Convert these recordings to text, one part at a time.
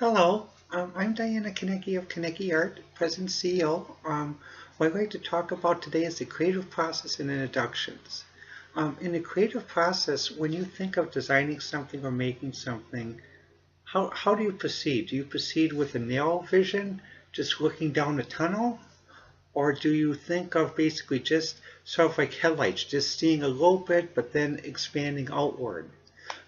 Hello, I'm Diana Kanecki of KaneckiArt, President and CEO. What I'd like to talk about today is the creative process and introductions. In the creative process, when you think of designing something or making something, how do you proceed? Do you proceed with a narrow vision, just looking down the tunnel? Or do you think of basically just sort of like headlights, just seeing a little bit, but then expanding outward?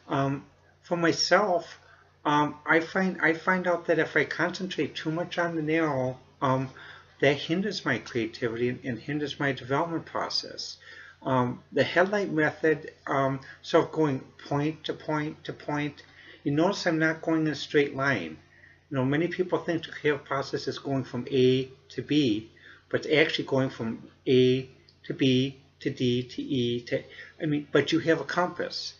Um, for myself, I find out that if I concentrate too much on the narrow, that hinders my creativity and hinders my development process. The headlight method, sort of going point to point to point, you notice I'm not going in a straight line. Many people think the creative process is going from A to B, but it's actually going from A to B to D to E to, but you have a compass.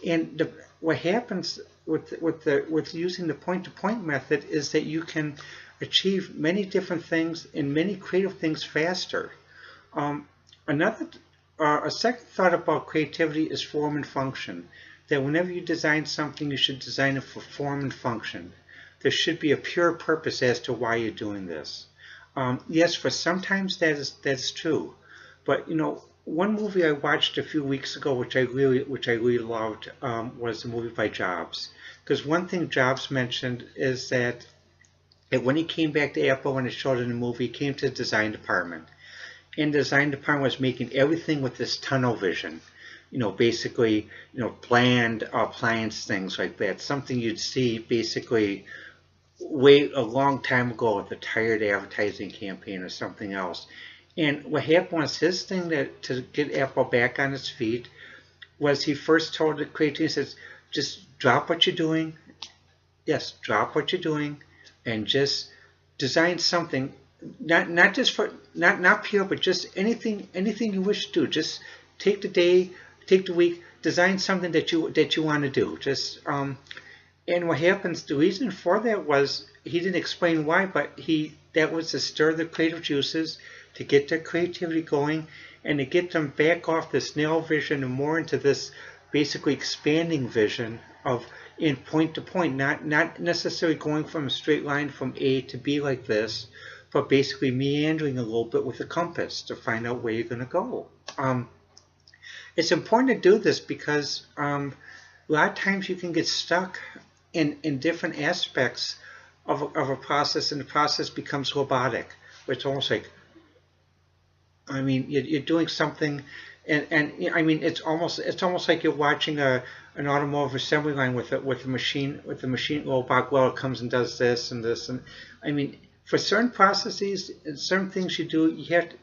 And what happens with using the point-to-point method is that you can achieve many different things and many creative things faster. Um, another a second thought about creativity is form and function. That whenever you design something, you should design it for form and function. There should be a pure purpose as to why you're doing this. Yes, for sometimes that's true, but one movie I watched a few weeks ago, which I really loved, was the movie by Jobs. Because one thing Jobs mentioned is that when he came back to Apple and it showed in the movie, he came to the design department, and the design department was making everything with this tunnel vision. Basically, bland appliance things like that. Something you'd see basically way a long time ago with a tired advertising campaign or something else. And what happened was his thing that to get Apple back on its feet was he first told the creative team, he says, just drop what you're doing. Yes, drop what you're doing and just design something. Not just for not pure, but just anything you wish to do. Just take the day, take the week, design something that you want to do. Just and what happens, the reason for that was he didn't explain why, but that was to stir the creative juices, to get their creativity going, and to get them back off this narrow vision and more into this basically expanding vision of in point to point, not necessarily going from a straight line from A to B like this, but basically meandering a little bit with a compass to find out where you're going to go. It's important to do this because a lot of times you can get stuck in different aspects of a process, and the process becomes robotic. It's almost like, you're doing something, and it's almost like you're watching an automotive assembly line with a machine robot. Well, it comes and does this and this, and for certain processes and certain things you do,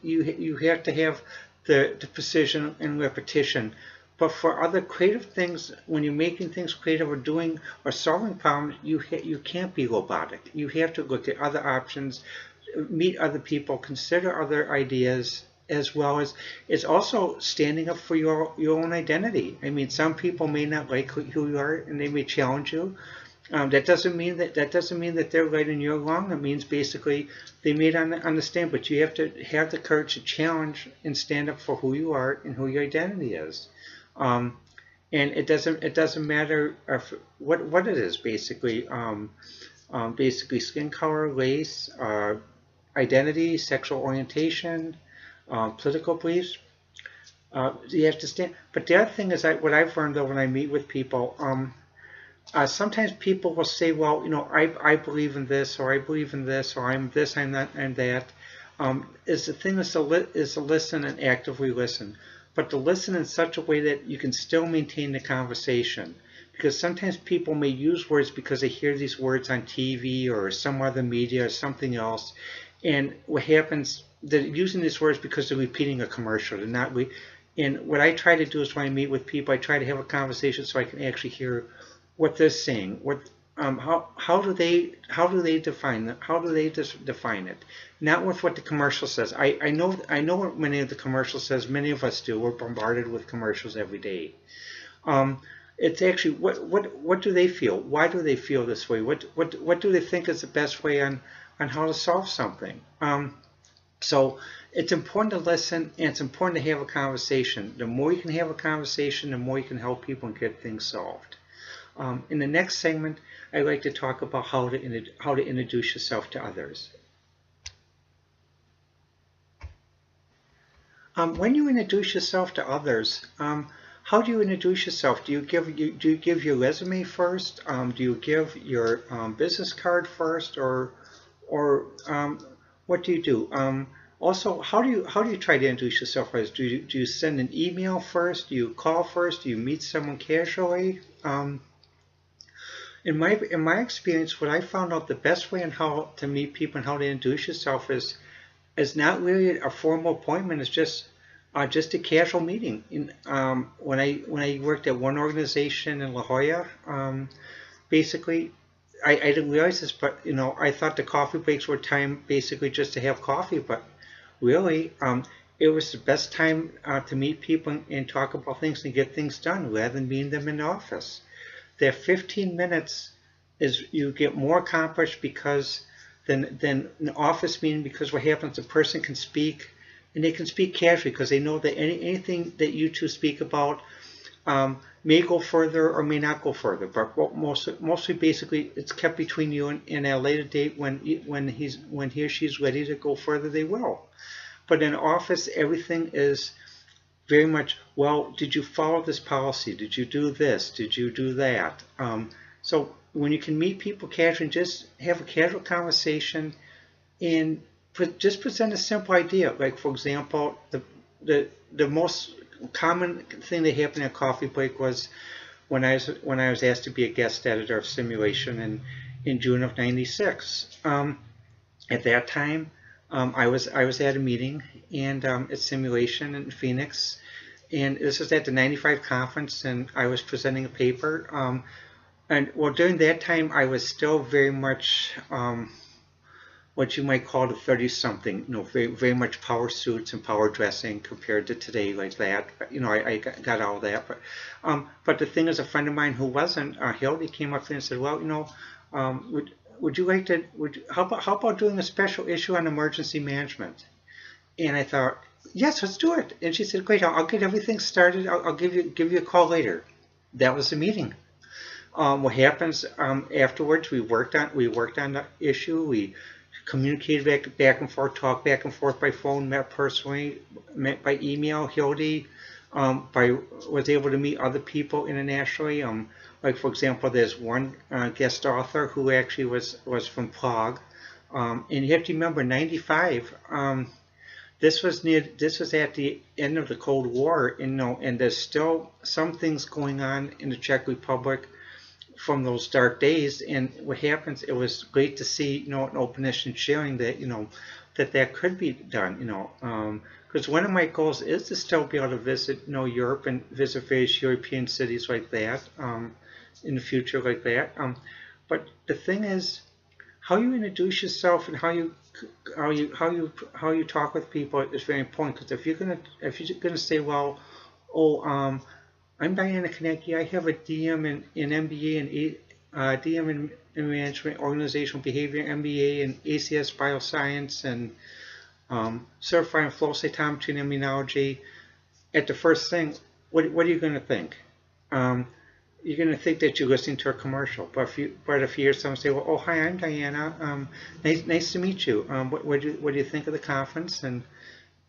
you have to have the precision and repetition. But for other creative things, when you're making things creative or doing or solving problems, you can't be robotic. You have to look at other options, meet other people, consider other ideas, as well as it's also standing up for your own identity. Some people may not like who you are, and they may challenge you. That doesn't mean that they're right and you're wrong. It means basically they may not understand, but you have to have the courage to challenge and stand up for who you are and who your identity is. Um, and it doesn't matter what it is basically. Basically skin color, race, identity, sexual orientation, political beliefs. You have to stand. But the other thing is what I've learned though when I meet with people. Sometimes people will say, well, I believe in this, or I believe in this, or I'm this, I'm that, I'm that. Is the thing is to listen and actively listen, but to listen in such a way that you can still maintain the conversation. Because sometimes people may use words because they hear these words on TV or some other media or something else, and what happens, they're using these words because they're repeating a commercial. They're not. And what I try to do is when I meet with people, I try to have a conversation so I can actually hear what they're saying, how do they define it? Not with what the commercial says. I know what many of the commercials says. Many of us do. We're bombarded with commercials every day. It's actually what do they feel? Why do they feel this way? What do they think is the best way on how to solve something? So it's important to listen, and it's important to have a conversation. The more you can have a conversation, the more you can help people and get things solved. In the next segment, I'd like to talk about how to introduce yourself to others. When you introduce yourself to others, how do you introduce yourself? Do you give your resume first? Do you give your business card first, or what do you do? Also, how do you try to introduce yourself first? Do you send an email first? Do you call first? Do you meet someone casually? In my experience, what I found out the best way on how to meet people and how to introduce yourself is not really a formal appointment. It's just a casual meeting. When I worked at one organization in La Jolla, basically, I didn't realize this, but I thought the coffee breaks were time basically just to have coffee, but really, it was the best time to meet people and talk about things and get things done rather than meeting them in the office. That 15 minutes is you get more accomplished because than an office meeting, because what happens, a person can speak and they can speak casually because they know that anything that you two speak about may go further or may not go further. But mostly basically it's kept between you and at a later date when he or she's ready to go further, they will. But in office, everything is very much, well, did you follow this policy? Did you do this? Did you do that? So when you can meet people casually, just have a casual conversation and just present a simple idea. Like, for example, the most common thing that happened at coffee break was when I was asked to be a guest editor of Simulation in June of '96. At that time, I was at a meeting and at Simulation in Phoenix, and this was at the '95 conference, and I was presenting a paper. And well, during that time, I was still very much what you might call the 30-something, very much power suits and power dressing compared to today, like that. I got all that, but the thing is, a friend of mine who wasn't, Hildy, came up to me and said, well, would you like to? How about doing a special issue on emergency management? And I thought, yes, let's do it. And she said, great, I'll get everything started. I'll give you a call later. That was the meeting. What happens afterwards? We worked on the issue. We communicated back and forth, talked back and forth by phone, met personally, met by email. Hildy was able to meet other people internationally. Like, for example, there's one guest author who actually was from Prague, and you have to remember, '95. This was at the end of the Cold War, and there's still some things going on in the Czech Republic from those dark days. And what happens, it was great to see, an openness and sharing that, that could be done, because one of my goals is to still be able to visit, Europe and visit various European cities like that, in the future like that. But the thing is, how you introduce yourself and how you talk with people is very important. Because if you're gonna say, well, I'm Diana Kanecki. I have a DM in MBA and DM in Management, Organizational Behavior MBA, and ACS Bioscience, and certified in flow cytometry and immunology. At the first thing, what are you going to think? You're going to think that you're listening to a commercial. But if you hear someone say, well, oh, hi, I'm Diana. Nice to meet you. What do you think of the conference? And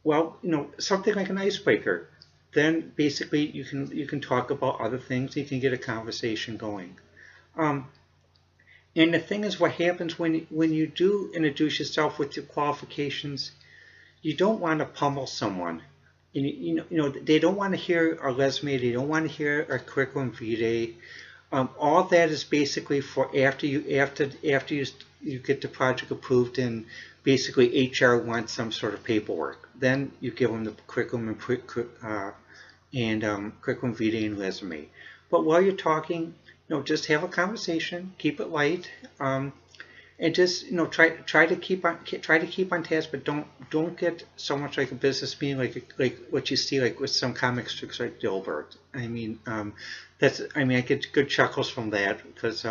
well, something like an icebreaker. Then basically you can talk about other things. You can get a conversation going. And the thing is, what happens when you do introduce yourself with your qualifications, you don't want to pummel someone. They don't want to hear a resume. They don't want to hear a curriculum vitae. All that is basically for after you get the project approved and basically HR wants some sort of paperwork. Then you give them the curriculum and curriculum vitae and resume. But while you're talking, just have a conversation, keep it light, and just try to keep on task, but don't get so much like a business meeting, like what you see like with some comic strips like Dilbert. I get good chuckles from that because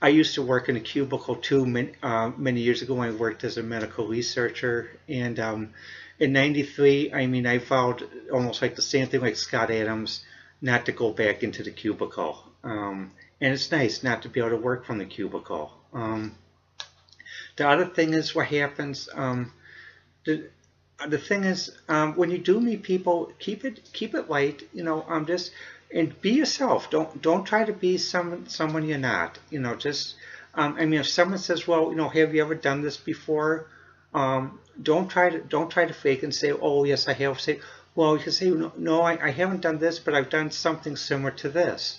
I used to work in a cubicle too many years ago when I worked as a medical researcher, and in '93, I vowed almost like the same thing like Scott Adams, not to go back into the cubicle. And and it's nice not to be able to work from the cubicle. The other thing is what happens. The, the thing is, when you do meet people, keep it light. Just and be yourself. Don't try to be someone you're not. Just I mean, if someone says, well, have you ever done this before? Don't try to fake and say, oh yes, I have. Say, well, you can say, no, I haven't done this, but I've done something similar to this.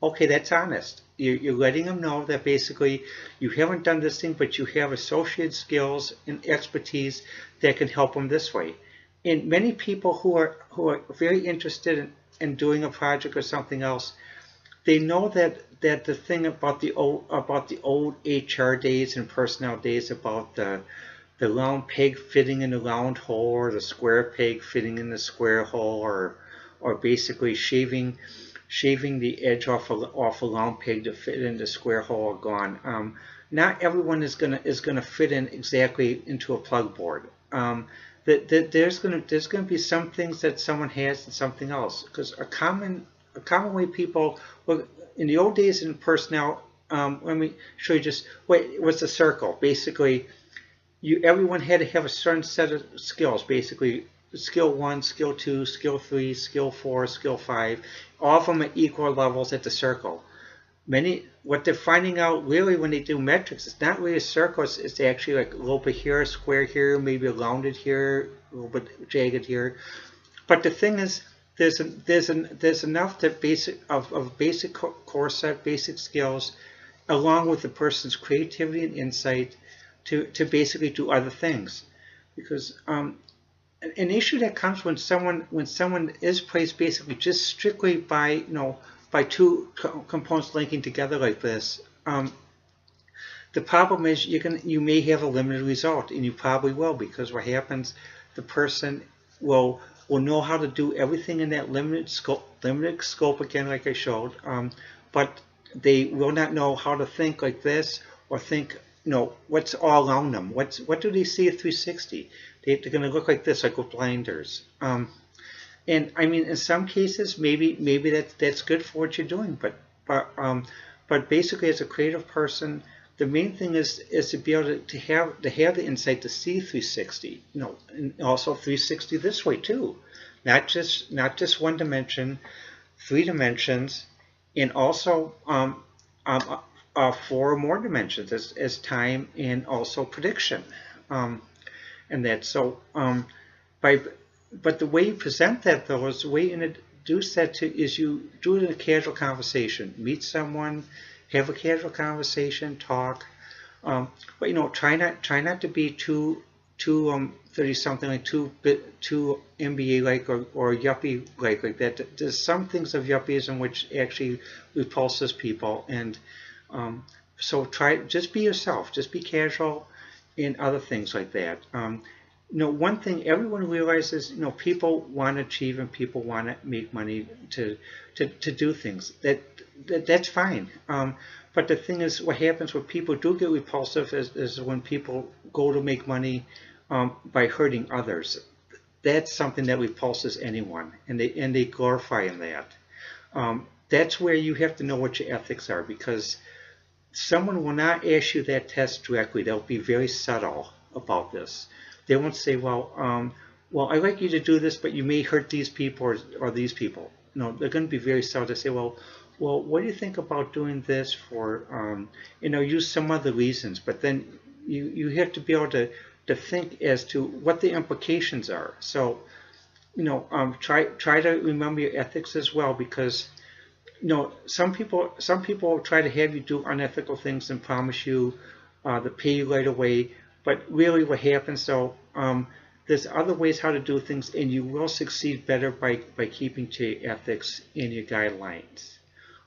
Okay, that's honest. You're letting them know that basically you haven't done this thing, but you have associated skills and expertise that can help them this way. And many people who are very interested in doing a project or something else, they know that the thing about the old HR days and personnel days about the round peg fitting in the round hole, or the square peg fitting in the square hole, or basically shaving the edge off a round peg to fit in the square hole are gone. Not everyone is gonna fit in exactly into a plug board. There's gonna be some things that someone has and something else, because a common way people look in the old days in personnel. Let me show you just what's a circle. Basically, everyone had to have a certain set of skills. Basically, skill 1, skill 2, skill 3, skill 4, skill 5. All of them at equal levels at the circle. What they're finding out really when they do metrics, it's not really a circle. It's actually like a little bit here, a square here, maybe a rounded here, a little bit jagged here. But the thing is, there's enough that basic core set, basic skills, along with the person's creativity and insight to basically do other things. Because an issue that comes when someone is placed basically just strictly by two components linking together like this, the problem is you may have a limited result, and you probably will, because what happens, the person will know how to do everything in that limited scope again, like I showed, but they will not know how to think like this, or think what's all around them. What do they see at 360? They're going to look like this, like with blinders. And I mean, in some cases, maybe that's good for what you're doing. But basically, as a creative person, the main thing is to be able to have the insight to see 360. And also 360 this way too, not just one dimension, 3 dimensions, and also 4 more dimensions as time and also prediction. And that but the way you present that, though, is the way you introduce that is you do it in a casual conversation. Meet someone, have a casual conversation, talk. But try not to be too 30-something, like too MBA like or yuppie like that. There's some things of yuppieism which actually repulses people, and so just be yourself, just be casual, and other things like that. One thing everyone realizes, people want to achieve and people want to make money to do things. That's fine. But the thing is, what happens when people do get repulsive is when people go to make money by hurting others. That's something that repulses anyone, and they glorify in that. That's where you have to know what your ethics are, because someone will not ask you that test directly. They'll be very subtle about this. They won't say, well, I'd like you to do this, but you may hurt these people or these people. No, they're going to be very subtle. They say, well, what do you think about doing this for, use some other reasons. But then you have to be able to think as to what the implications are. So, try to remember your ethics as well, because some people try to have you do unethical things and promise you to pay you right away. But really what happens, though, there's other ways how to do things, and you will succeed better by keeping to your ethics and your guidelines.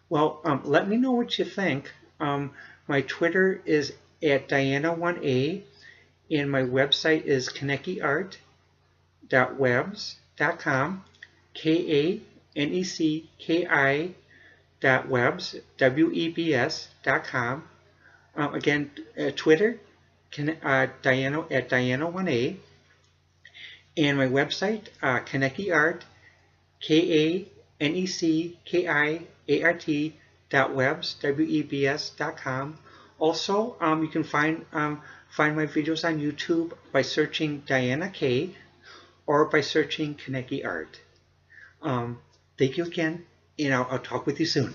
Well, let me know what you think. My Twitter is @Diana1A, and my website is KaneckiArt.webs.com, KaneckiArt.webs.com. Again, Twitter, Diana1A, and my website, KaneckiArt, KaneckiArt.webs.com. www.webs.com. Also, you can find my videos on YouTube by searching Diana K or by searching KaneckiArt. Thank you again, and I'll talk with you soon.